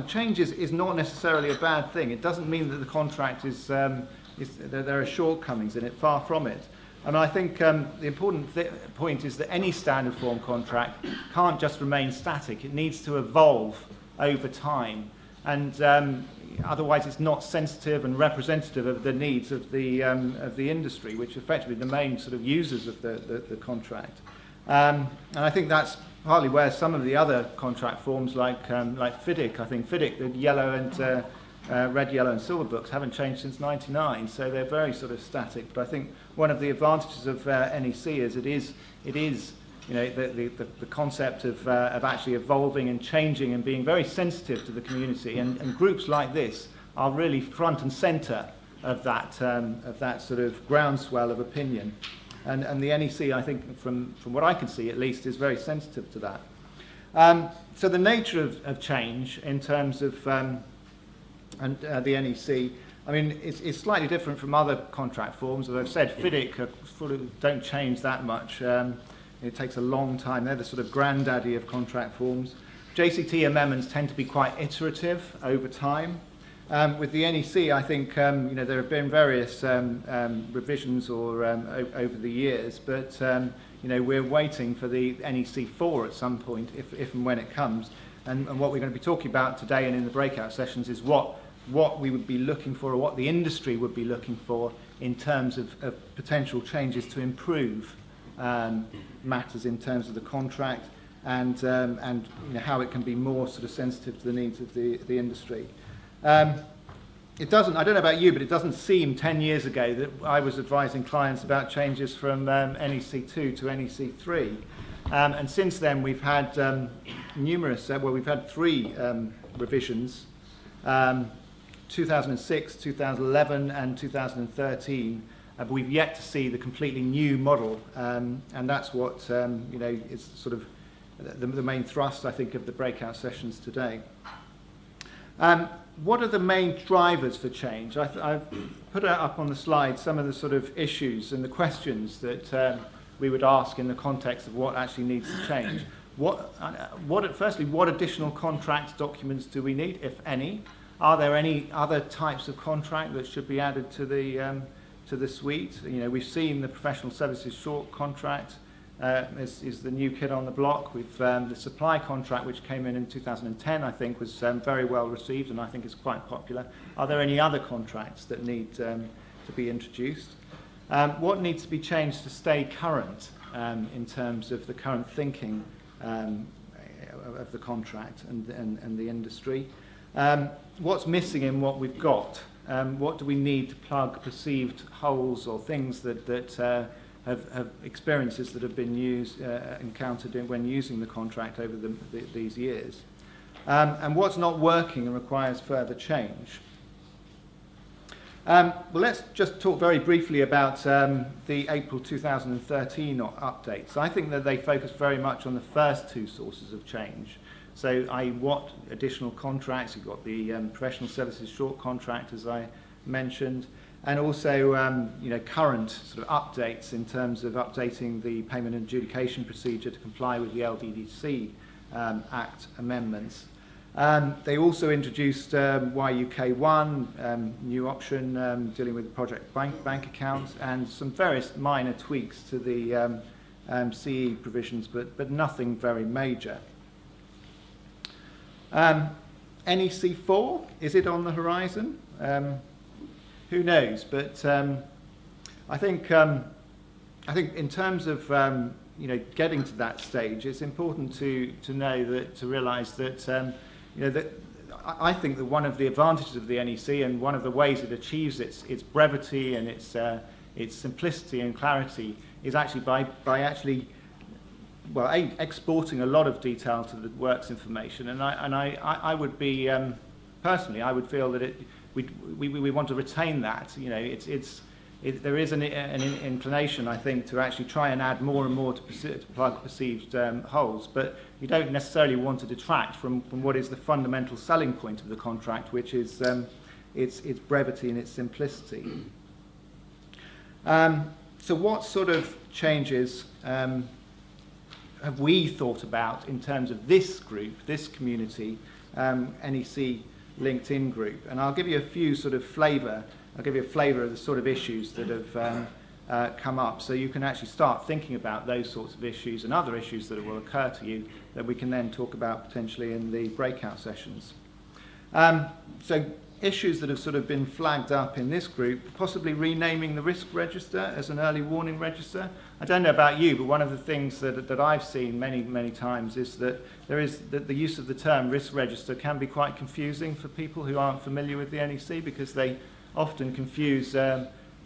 change is not necessarily a bad thing. It doesn't mean that the contract that there are shortcomings in it, far from it. And I think the important point is that any standard form contract can't just remain static. It needs to evolve over time. And otherwise it's not sensitive and representative of the needs of the industry, which are effectively the main sort of users of the contract. And I think that's partly where some of the other contract forms like FIDIC, I think FIDIC, the yellow and red, yellow and silver books haven't changed since '99, so they're very sort of static. But I think one of the advantages of NEC is it is you know, the concept of actually evolving and changing and being very sensitive to the community, and groups like this are really front and centre of that sort of groundswell of opinion, and the NEC, I think, from what I can see at least, is very sensitive to that. So the nature of change in terms of the NEC, I mean, it's slightly different from other contract forms. As I've said, FIDIC sort of don't change that much. It takes a long time. They're the sort of granddaddy of contract forms. JCT amendments tend to be quite iterative over time. With the NEC, I think you know, there have been various revisions or over the years, but you know, we're waiting for the NEC4 at some point, if and when it comes. And what we're going to be talking about today and in the breakout sessions is what we would be looking for, or what the industry would be looking for in terms of potential changes to improve matters in terms of the contract, and you know, how it can be more sort of sensitive to the needs of the industry. It doesn't, I don't know about you, but it doesn't seem 10 years ago that I was advising clients about changes from NEC2 to NEC3. And since then we've had numerous, well, we've had 3 revisions, 2006, 2011 and 2013. But we've yet to see the completely new model, and that's what you know, is sort of the main thrust, I think, of the breakout sessions today. What are the main drivers for change? I've put up on the slide some of the sort of issues and the questions that we would ask in the context of what actually needs to change. Firstly, what additional contract documents do we need, if any? Are there any other types of contract that should be added to the suite? You know, we've seen the professional services short contract is the new kid on the block. We've the supply contract, which came in 2010, I think, was very well received, and I think is quite popular. Are there any other contracts that need to be introduced? What needs to be changed to stay current in terms of the current thinking of the contract and the industry? What's missing in what we've got? What do we need to plug perceived holes or things that have experiences that have been encountered when using the contract over these years? And what's not working and requires further change? Well, let's just talk very briefly about the April 2013 updates. I think that they focus very much on the first 2 sources of change. So, what additional contracts? You've got the professional services short contract, as I mentioned, and also you know, current sort of updates in terms of updating the payment and adjudication procedure to comply with the LDDC Act amendments. They also introduced YUK1, new option dealing with project bank accounts, and some various minor tweaks to the CE provisions, but nothing very major. NEC4, is it on the horizon? Who knows? But I think in terms of you know, getting to that stage, it's important to realise that you know, that I think that one of the advantages of the NEC, and one of the ways it achieves its brevity and its simplicity and clarity, is actually by actually, well, exporting a lot of detail to the works information. And I would be personally, I would feel that we want to retain that. You know, there is an inclination, I think, to actually try and add more and more to plug perceived holes, but you don't necessarily want to detract from what is the fundamental selling point of the contract, which is its brevity and its simplicity. So what sort of changes have we thought about in terms of this group, this community, NEC LinkedIn group, and I'll give you a few sort of flavour. I'll give you a flavour of the sort of issues that have come up, so you can actually start thinking about those sorts of issues and other issues that will occur to you that we can then talk about potentially in the breakout sessions. So issues that have sort of been flagged up in this group, possibly renaming the risk register as an early warning register. I don't know about you, but one of the things that I've seen many times is that the use of the term risk register can be quite confusing for people who aren't familiar with the NEC, because they often confuse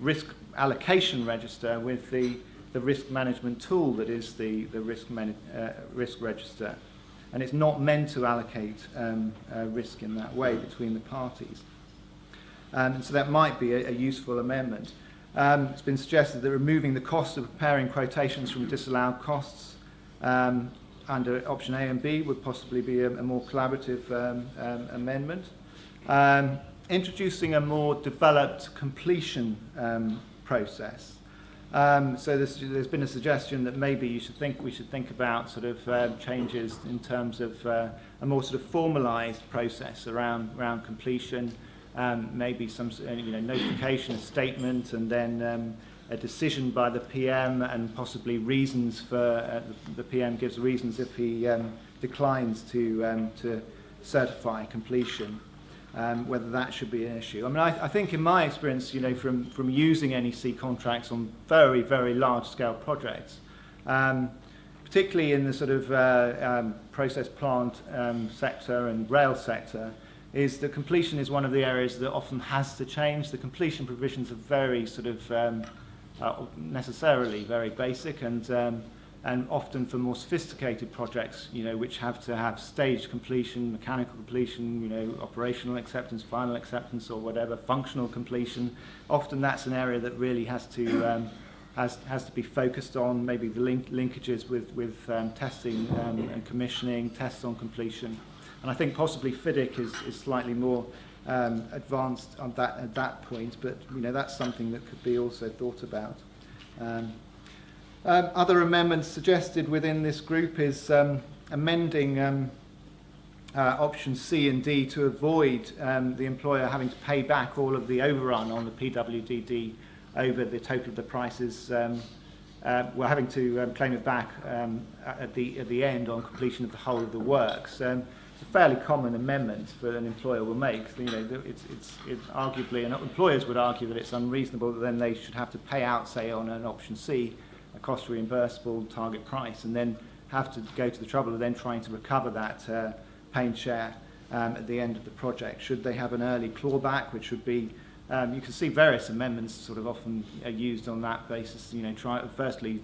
risk allocation register with the risk management tool that is the risk register. And it's not meant to allocate risk in that way between the parties. And so that might be a useful amendment. It's been suggested that removing the cost of preparing quotations from disallowed costs under option A and B would possibly be a more collaborative amendment. Introducing a more developed completion process. So there's been a suggestion that maybe we should think about sort of changes in terms of a more sort of formalised process around completion, maybe some notification, a statement, and then a decision by the PM, and possibly reasons for the PM gives reasons if he declines to certify completion. Whether that should be an issue. I mean, I think in my experience, from using NEC contracts on very large-scale projects, particularly in the sort of process plant sector and rail sector, is that completion is one of the areas that often has to change. The completion provisions are very sort of necessarily very basic, and often for more sophisticated projects, which have to have staged completion, mechanical completion, operational acceptance, final acceptance, or whatever, functional completion. Often that's an area that really has to be focused on, maybe the linkages with testing and commissioning, tests on completion. And I think possibly FIDIC is slightly more advanced on that at that point, but that's something that could be also thought about. Other amendments suggested within this group is amending options C and D to avoid the employer having to pay back all of the overrun on the PWDD over the total of the prices. We're having to claim it back at the end on completion of the whole of the works. It's a fairly common amendment that an employer will make. It's arguably, and employers would argue that it's unreasonable that then they should have to pay out, say, on an option C, a cost reimbursable target price, and then have to go to the trouble of then trying to recover that pain share at the end of the project. Should they have an early clawback, which would be, you can see various amendments sort of often are used on that basis. Firstly,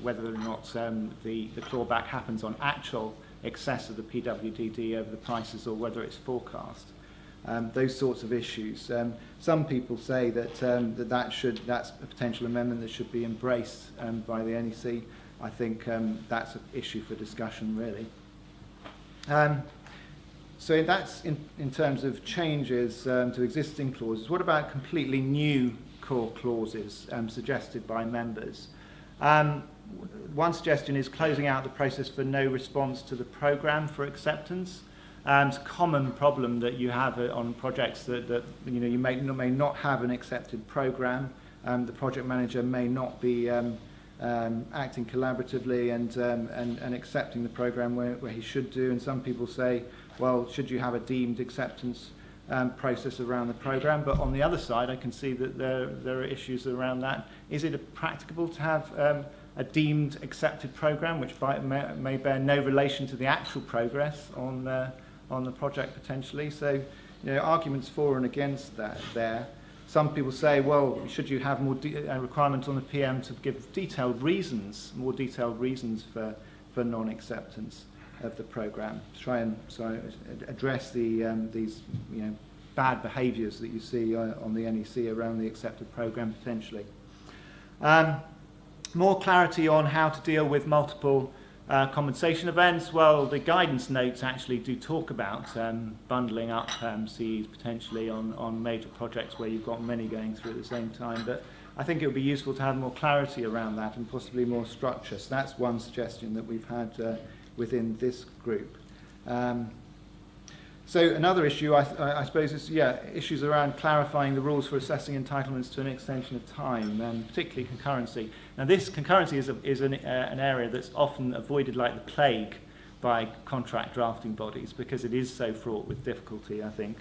whether or not the clawback happens on actual excess of the PWDD over the prices, or whether it's forecast. Those sorts of issues. Some people say that that's a potential amendment that should be embraced by the NEC. I think that's an issue for discussion, really. So that's in terms of changes to existing clauses. What about completely new core clauses suggested by members? One suggestion is closing out the process for no response to the programme for acceptance. It's a common problem that you have on projects that you may not have an accepted programme. The project manager may not be acting collaboratively and accepting the programme where he should do. And some people say, well, should you have a deemed acceptance process around the programme? But on the other side, I can see that there are issues around that. Is it practicable to have a deemed accepted programme, which may bear no relation to the actual progress on the project potentially? So, arguments for and against that there. Some people say, well, should you have more a requirement on the PM to give more detailed reasons for non-acceptance of the programme, to try and address these bad behaviours that you see on the NEC around the accepted programme potentially. More clarity on how to deal with multiple compensation events. Well, the guidance notes actually do talk about bundling up CEs potentially on major projects where you've got many going through at the same time, but I think it would be useful to have more clarity around that and possibly more structure. So that's one suggestion that we've had within this group. So another issue, I suppose, is issues around clarifying the rules for assessing entitlements to an extension of time, and particularly concurrency. Now, this concurrency is an area that's often avoided like the plague by contract drafting bodies because it is so fraught with difficulty, I think.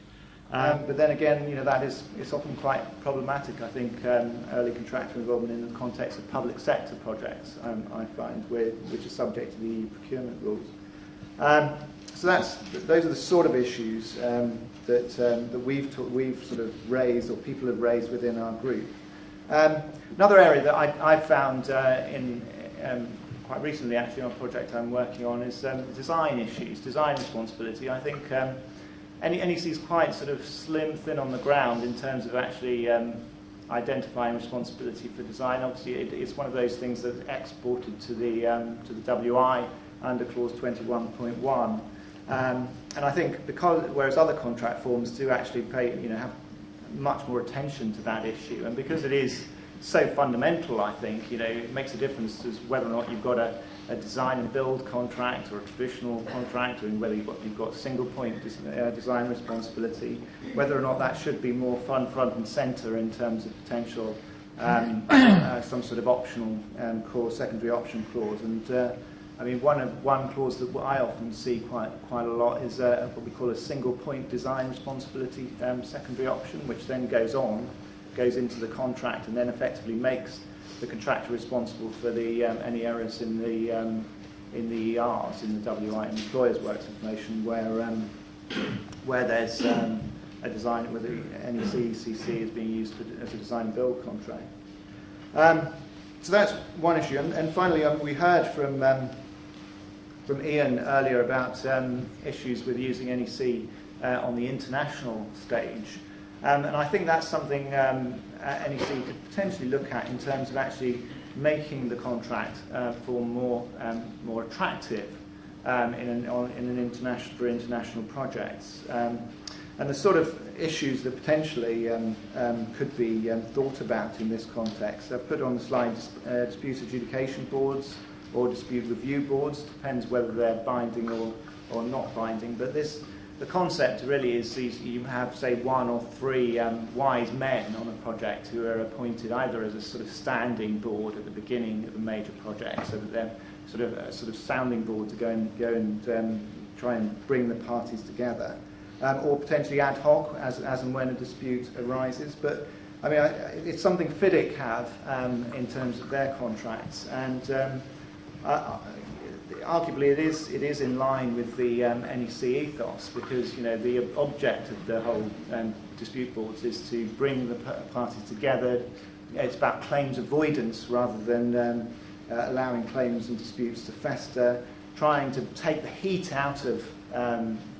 But then again, it's often quite problematic, I think, early contractor involvement in the context of public sector projects, I find, which are subject to the procurement rules. So those are the sort of issues that we've sort of raised, or people have raised within our group. Another area that I've found quite recently, actually, on a project I'm working on is design issues, design responsibility. I think NEC is quite sort of thin on the ground in terms of actually identifying responsibility for design. Obviously, it's one of those things that's exported to the WI under clause 21.1. And I think whereas other contract forms do actually have much more attention to that issue, and because it is so fundamental, I think, it makes a difference to whether or not you've got a design and build contract or a traditional contract, or whether you've got single point design responsibility, whether or not that should be more front and centre in terms of potential some sort of optional clause, secondary option clause. And I mean, one clause that I often see quite a lot is what we call a single point design responsibility secondary option, which then goes into the contract and then effectively makes the contractor responsible for any errors in the ERs, in the WI and employers' works information, where there's a design where the NEC3 is being used as a design build contract. So that's one issue, and finally we heard from Ian earlier about issues with using NEC on the international stage. And I think that's something NEC could potentially look at in terms of actually making the contract for more attractive for international projects. And the sort of issues that potentially could be thought about in this context. I've put on the slide dispute adjudication boards or dispute review boards. Depends whether they're binding or not binding. But the concept really is you have, say, one or three wise men on a project who are appointed either as a sort of standing board at the beginning of a major project, so that they're a sort of sounding board to go and try and bring the parties together, or potentially ad hoc as and when a dispute arises. But I mean, it's something FIDIC have in terms of their contracts, and arguably it is in line with the NEC ethos, because the object of the whole dispute boards is to bring the parties together. It's about claims avoidance rather than allowing claims and disputes to fester, trying to take the heat out of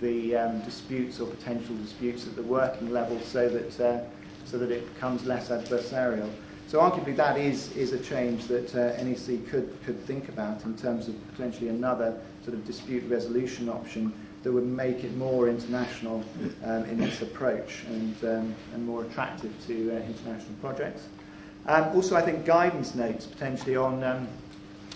the disputes or potential disputes at the working level, so that it becomes less adversarial. So arguably that is a change that NEC could think about in terms of potentially another sort of dispute resolution option that would make it more international in its approach and more attractive to international projects. Also, I think guidance notes potentially on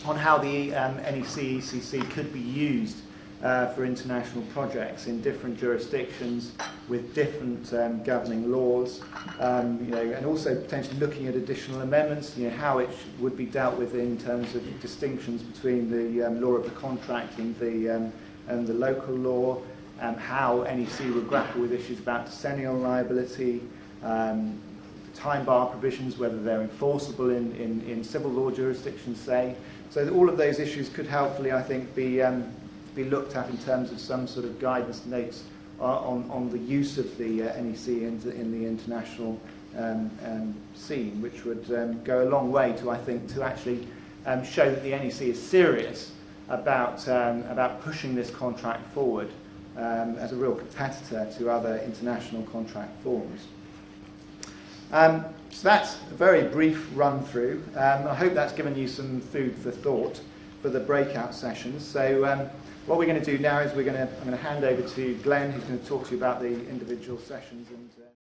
how the NEC could be used for international projects in different jurisdictions with different governing laws, and also potentially looking at additional amendments, how it would be dealt with in terms of distinctions between the law of the contract and the local law, how NEC would grapple with issues about decennial liability, time bar provisions, whether they're enforceable in civil law jurisdictions, say. So all of those issues could helpfully, I think, be looked at in terms of some sort of guidance notes on the use of the NEC in the international scene, which would go a long way to, I think, to actually show that the NEC is serious about pushing this contract forward as a real competitor to other international contract forms. So that's a very brief run through. I hope that's given you some food for thought for the breakout sessions. So what we're going to do now is I'm going to hand over to Glenn, who's going to talk to you about the individual sessions.